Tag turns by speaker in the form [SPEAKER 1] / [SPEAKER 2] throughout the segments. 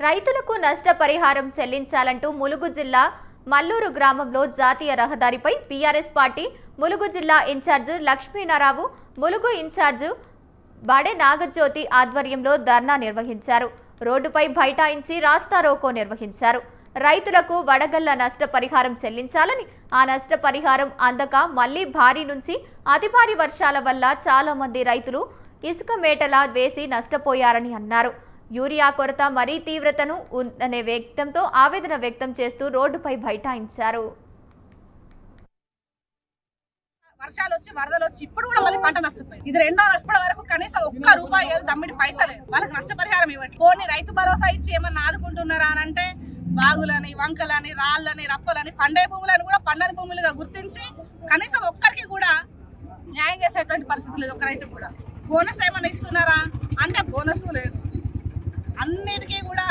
[SPEAKER 1] రైతులకు నష్టపరిహారం చెల్లించాలంటూ ములుగు జిల్లా మల్లూరు గ్రామంలో జాతీయ రహదారిపై బీఆర్ఎస్ పార్టీ ములుగు జిల్లా ఇన్ఛార్జ్ లక్ష్మీనారావు, ములుగు ఇన్ఛార్జ్ బడే నాగజ్యోతి ఆధ్వర్యంలో ధర్నా నిర్వహించారు. రోడ్డుపై బైఠాయించి రాస్తారోకో నిర్వహించారు. రైతులకు వడగళ్ల నష్టపరిహారం చెల్లించాలని, ఆ నష్టపరిహారం అందక మళ్లీ భారీ నుంచి అతి భారీ వర్షాల వల్ల చాలా మంది రైతులు ఇసుక మేటలా వేసి నష్టపోయారని అన్నారు. యూరియా కొరత మరీ తీవ్రతను ఉందనే వ్యక్తంతో ఆవేదన వ్యక్తం చేస్తూ రోడ్డుపై బైఠాయించారు.
[SPEAKER 2] వర్షాలు వచ్చి వరదలు వచ్చి ఇప్పుడు కూడా మళ్ళీ పంట నష్టపోయింది. ఇది రెండో ఇప్పటి వరకు కనీసం ఒక్క రూపాయి తమ్మిడి పైసలేదు. వాళ్ళకి నష్టపరిహారం ఇవ్వండి. పోనీ రైతు భరోసా ఇచ్చి ఏమన్నా ఆదుకుంటున్నారా అని అంటే బాగులని, వంకలని, రాళ్ళని, రప్పలని, పండే భూములని కూడా పండని భూములుగా గుర్తించి కనీసం ఒక్కరికి కూడా న్యాయం చేసేటువంటి పరిస్థితి లేదు. ఒక రైతు కూడా బోనస్ ఏమన్నా ఇస్తున్నారా అంటే బోనస్ లేదు. అన్నిటికీ కూడా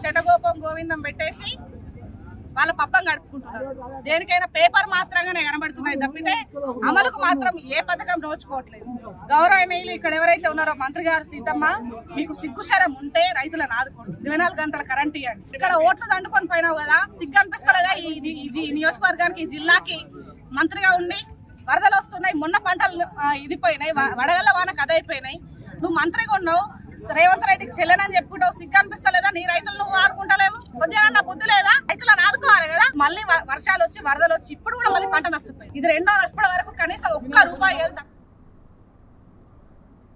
[SPEAKER 2] శటగోపం గోవిందం పెట్టేసి వాళ్ళ పప్పం గడుపుకుంటున్నారు. దేనికైనా పేపర్ మాత్రంగానే కనబడుతున్నాయి తప్పితే అమలుకు మాత్రం ఏ పథకం నోచుకోవట్లేదు. గౌరవనీయులు ఇక్కడ ఎవరైతే ఉన్నారో మంత్రి గారు సీతమ్మ, మీకు సిగ్గుశరం ఉంటే రైతులను ఆదుకోండి. 24 గంటల కరెంట్ ఇవ్వండి. ఇక్కడ ఓట్లు దండుకొని పోయినావు కదా, సిగ్గు అనిపిస్తలేదా? ఈ నియోజకవర్గానికి, ఈ జిల్లాకి మంత్రిగా ఉండి వరదలు వస్తున్నాయి, మొన్న పంటలు ఇది పోయినాయి, వడగళ్ళ వానకు అదైపోయినాయి. నువ్వు మంత్రిగా ఉన్నావు, రేవంత్ రెడ్డికి చెల్లెనని చెప్పుకుంటావు. సిగ్గు అనిపిస్తలేదా? నీ రైతులు నువ్వు ఆదుకుంటలేవు. కొద్దిగా బుద్ధి లేదా? రైతులను ఆదుకోవాలి కదా. మళ్ళీ వర్షాలు వచ్చి వరదలు వచ్చి ఇప్పుడు కూడా మళ్ళీ పంట నష్టపోయింది. ఇది రెండో ఇప్పటి వరకు కనీసం ఒక్క రూపాయి